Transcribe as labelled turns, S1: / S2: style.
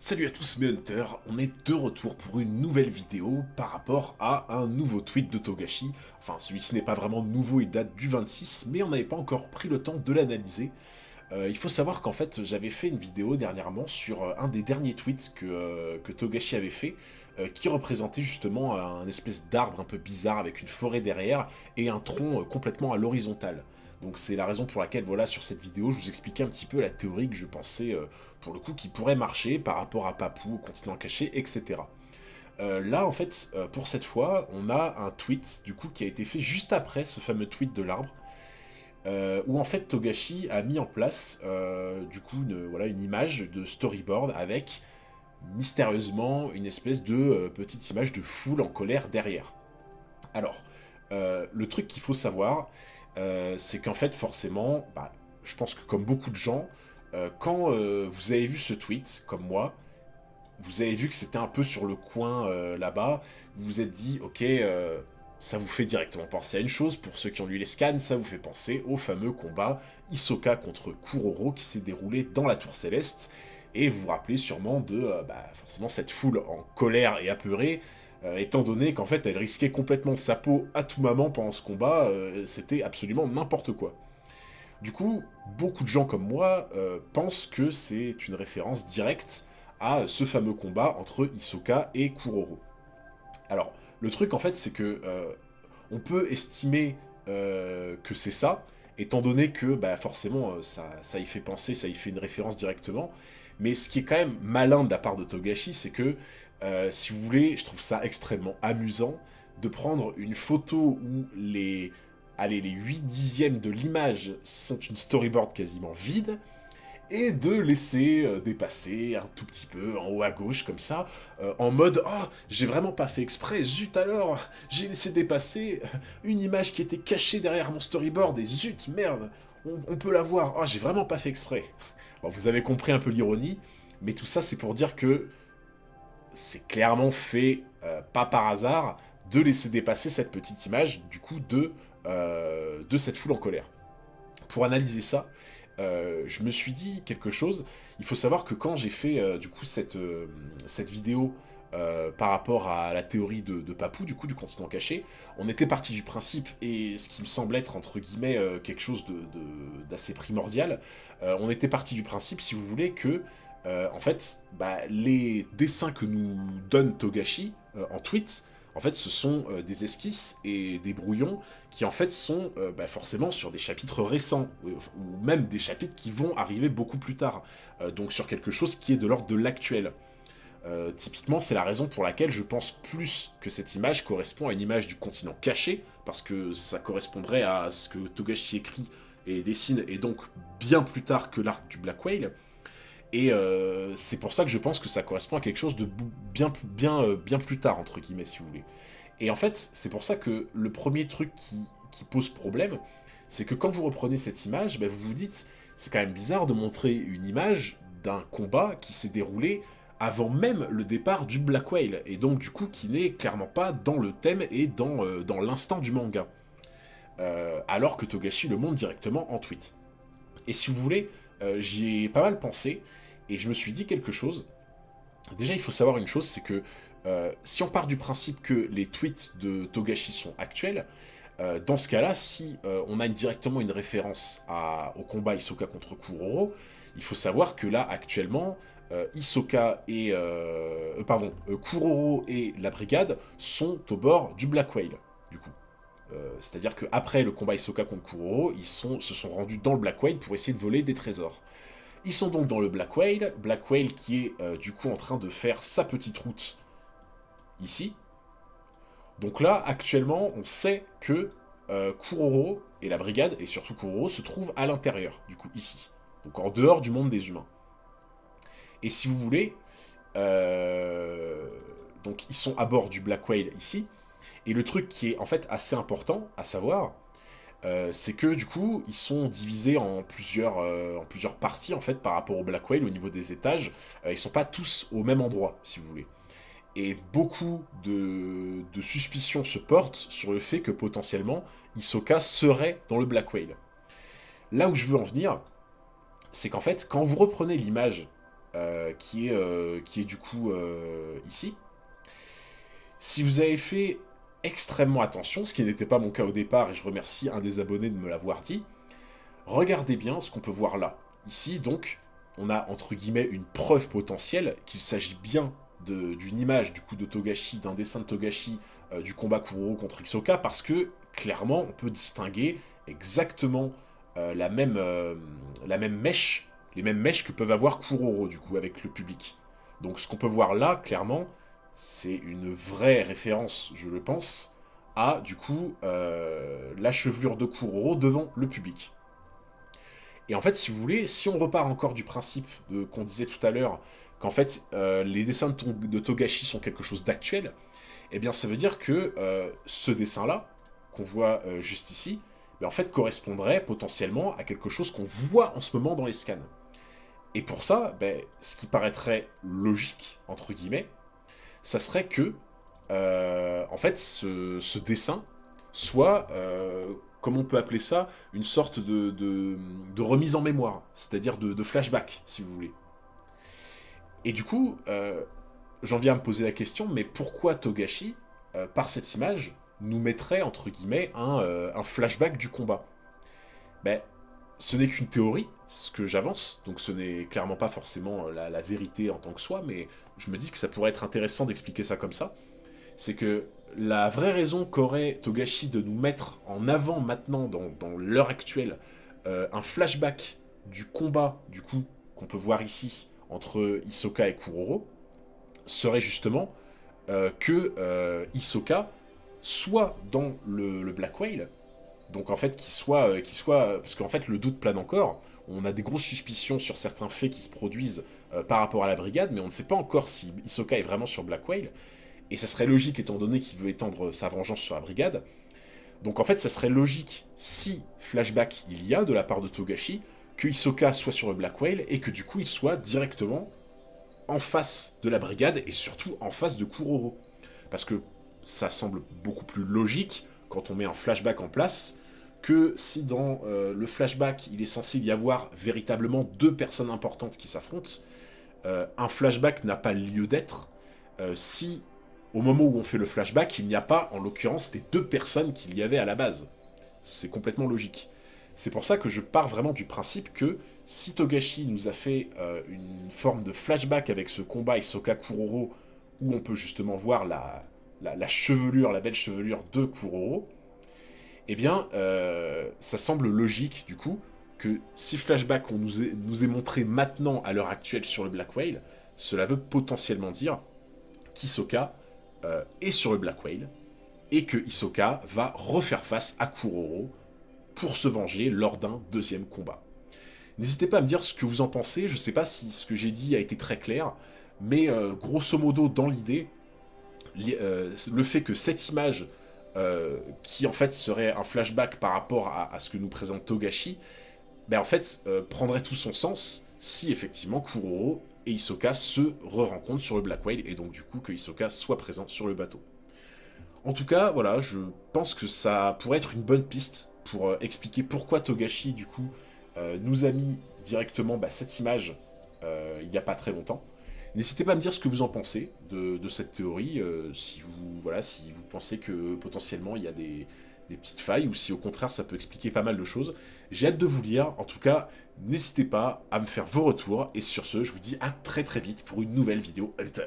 S1: Salut à tous mes hunters, on est de retour pour une nouvelle vidéo par rapport à un nouveau tweet de Togashi. Enfin, celui-ci n'est pas vraiment nouveau, il date du 26, mais on n'avait pas encore pris le temps de l'analyser. Il faut savoir qu'en fait, j'avais fait une vidéo dernièrement sur un des derniers tweets que Togashi avait fait, qui représentait justement un espèce d'arbre un peu bizarre avec une forêt derrière et un tronc complètement à l'horizontale. Donc c'est la raison pour laquelle, voilà, sur cette vidéo, je vous expliquais un petit peu la théorie que je pensais, pour le coup, qui pourrait marcher par rapport à Papou, au continent caché, etc. Là, en fait, pour cette fois, on a un tweet, du coup, qui a été fait juste après ce fameux tweet de l'arbre, où en fait Togashi a mis en place, du coup, voilà, une image de storyboard avec, mystérieusement, une espèce de petite image de foule en colère derrière. Alors, le truc qu'il faut savoir, c'est qu'en fait, forcément, bah, je pense que comme beaucoup de gens, quand vous avez vu ce tweet, comme moi, vous avez vu que c'était un peu sur le coin là-bas, vous vous êtes dit, ok, ça vous fait directement penser à une chose, pour ceux qui ont lu les scans, ça vous fait penser au fameux combat Hisoka contre Kuroro qui s'est déroulé dans la Tour Céleste, et vous vous rappelez sûrement de forcément cette foule en colère et apeurée, étant donné qu'en fait elle risquait complètement sa peau à tout moment pendant ce combat, c'était absolument n'importe quoi. Du coup, beaucoup de gens comme moi pensent que c'est une référence directe à ce fameux combat entre Hisoka et Kuroro. Alors, le truc en fait, c'est que on peut estimer que c'est ça, étant donné que bah, forcément ça y fait penser, ça y fait une référence directement. Mais ce qui est quand même malin de la part de Togashi, c'est que si vous voulez, je trouve ça extrêmement amusant de prendre une photo où les 8 dixièmes de l'image sont une storyboard quasiment vide, et de laisser dépasser un tout petit peu en haut à gauche comme ça, en mode «Oh, j'ai vraiment pas fait exprès, zut alors, j'ai laissé dépasser une image qui était cachée derrière mon storyboard et zut, merde, on peut la voir, oh j'ai vraiment pas fait exprès». Bon, vous avez compris un peu l'ironie, mais tout ça c'est pour dire que c'est clairement fait, pas par hasard, de laisser dépasser cette petite image du coup de cette foule en colère. Pour analyser ça, je me suis dit quelque chose. Il faut savoir que quand j'ai fait du coup cette vidéo par rapport à la théorie de Papou, du coup du continent caché, on était parti du principe, et ce qui me semble être entre guillemets quelque chose d'assez primordial, on était parti du principe, si vous voulez, que en fait, bah, les dessins que nous donne Togashi en tweet, en fait, ce sont des esquisses et des brouillons qui en fait sont forcément sur des chapitres récents, ou même des chapitres qui vont arriver beaucoup plus tard, donc sur quelque chose qui est de l'ordre de l'actuel. Typiquement, c'est la raison pour laquelle je pense plus que cette image correspond à une image du continent caché, parce que ça correspondrait à ce que Togashi écrit et dessine, et donc bien plus tard que l'arc du Black Whale. Et c'est pour ça que je pense que ça correspond à quelque chose de bien plus tard, entre guillemets, si vous voulez. Et en fait, c'est pour ça que le premier truc qui pose problème, c'est que quand vous reprenez cette image, bah, vous vous dites, c'est quand même bizarre de montrer une image d'un combat qui s'est déroulé avant même le départ du Black Whale, et donc du coup qui n'est clairement pas dans le thème et dans l'instant du manga. Alors que Togashi le montre directement en tweet. Et si vous voulez, j'y ai pas mal pensé, et je me suis dit quelque chose. Déjà, il faut savoir une chose, c'est que si on part du principe que les tweets de Togashi sont actuels, dans ce cas-là, si on a directement une référence au combat Hisoka contre Kuroro, il faut savoir que là, actuellement, Hisoka et... Kuroro et la brigade sont au bord du Black Whale, du coup. C'est-à-dire qu'après le combat Hisoka contre Kuroro, se sont rendus dans le Black Whale pour essayer de voler des trésors. Ils sont donc dans le Black Whale qui est du coup en train de faire sa petite route ici. Donc là, actuellement, on sait que Kuroro et la brigade, et surtout Kuroro, se trouvent à l'intérieur, du coup ici. Donc en dehors du monde des humains. Et si vous voulez, donc ils sont à bord du Black Whale ici. Et le truc qui est en fait assez important à savoir, c'est que du coup, ils sont divisés en plusieurs parties en fait par rapport au Black Whale au niveau des étages. Ils sont pas tous au même endroit, si vous voulez. Et beaucoup de suspicions se portent sur le fait que potentiellement Hisoka serait dans le Black Whale. Là où je veux en venir, c'est qu'en fait, quand vous reprenez l'image qui est du coup ici. Si vous avez fait extrêmement attention, ce qui n'était pas mon cas au départ, et je remercie un des abonnés de me l'avoir dit, regardez bien ce qu'on peut voir là. Ici, donc, on a entre guillemets une preuve potentielle qu'il s'agit bien d'une image du coup de Togashi, d'un dessin de Togashi du combat Kuroro contre Hisoka, parce que clairement on peut distinguer exactement la même mèche, les mêmes mèches que peuvent avoir Kuroro du coup avec le public. Donc ce qu'on peut voir là, clairement, c'est une vraie référence, je le pense, à du coup la chevelure de Kuroro devant le public. Et en fait, si vous voulez, si on repart encore du principe qu'on disait tout à l'heure, qu'en fait, les dessins de Togashi sont quelque chose d'actuel, eh bien, ça veut dire que ce dessin-là, qu'on voit juste ici, ben, en fait, correspondrait potentiellement à quelque chose qu'on voit en ce moment dans les scans. Et pour ça, ben, ce qui paraîtrait logique, entre guillemets, ça serait que, en fait, ce dessin soit, comme on peut appeler ça, une sorte de remise en mémoire, c'est-à-dire de flashback, si vous voulez. Et du coup, j'en viens à me poser la question, mais pourquoi Togashi, par cette image, nous mettrait, entre guillemets, un flashback du combat? Ben, ce n'est qu'une théorie, ce que j'avance, donc ce n'est clairement pas forcément la vérité en tant que soi, mais je me dis que ça pourrait être intéressant d'expliquer ça comme ça. C'est que la vraie raison qu'aurait Togashi de nous mettre en avant maintenant, dans l'heure actuelle, un flashback du combat, du coup, qu'on peut voir ici, entre Hisoka et Kuroro, serait justement que Hisoka soit dans le Black Whale, donc en fait parce qu'en fait le doute plane encore, on a des grosses suspicions sur certains faits qui se produisent par rapport à la brigade, mais on ne sait pas encore si Hisoka est vraiment sur Black Whale, et ça serait logique étant donné qu'il veut étendre sa vengeance sur la brigade. Donc en fait ça serait logique, si flashback il y a de la part de Togashi, que Hisoka soit sur le Black Whale, et que du coup il soit directement en face de la brigade, et surtout en face de Kuroro. Parce que ça semble beaucoup plus logique, quand on met un flashback en place, que si dans le flashback il est censé y avoir véritablement deux personnes importantes qui s'affrontent, un flashback n'a pas lieu d'être si au moment où on fait le flashback il n'y a pas en l'occurrence les deux personnes qu'il y avait à la base. C'est complètement logique. C'est pour ça que je pars vraiment du principe que si Togashi nous a fait une forme de flashback avec ce combat Hisoka Kuroro, où on peut justement voir la chevelure, la belle chevelure de Kuroro, eh bien, ça semble logique, du coup, que si flashback on nous est montré maintenant, à l'heure actuelle, sur le Black Whale, cela veut potentiellement dire qu'Hisoka est sur le Black Whale, et que Hisoka va refaire face à Kuroro pour se venger lors d'un deuxième combat. N'hésitez pas à me dire ce que vous en pensez, je sais pas si ce que j'ai dit a été très clair, mais grosso modo, dans l'idée, le fait que cette image qui en fait serait un flashback par rapport à ce que nous présente Togashi, ben en fait prendrait tout son sens si effectivement Kuroro et Hisoka se re-rencontrent sur le Black Whale, et donc du coup que Hisoka soit présent sur le bateau. En tout cas, voilà, je pense que ça pourrait être une bonne piste pour expliquer pourquoi Togashi du coup nous a mis directement cette image il n'y a pas très longtemps. N'hésitez pas à me dire ce que vous en pensez de cette théorie, si vous pensez que potentiellement il y a des petites failles, ou si au contraire ça peut expliquer pas mal de choses. J'ai hâte de vous lire, en tout cas, n'hésitez pas à me faire vos retours, et sur ce, je vous dis à très très vite pour une nouvelle vidéo Hunter.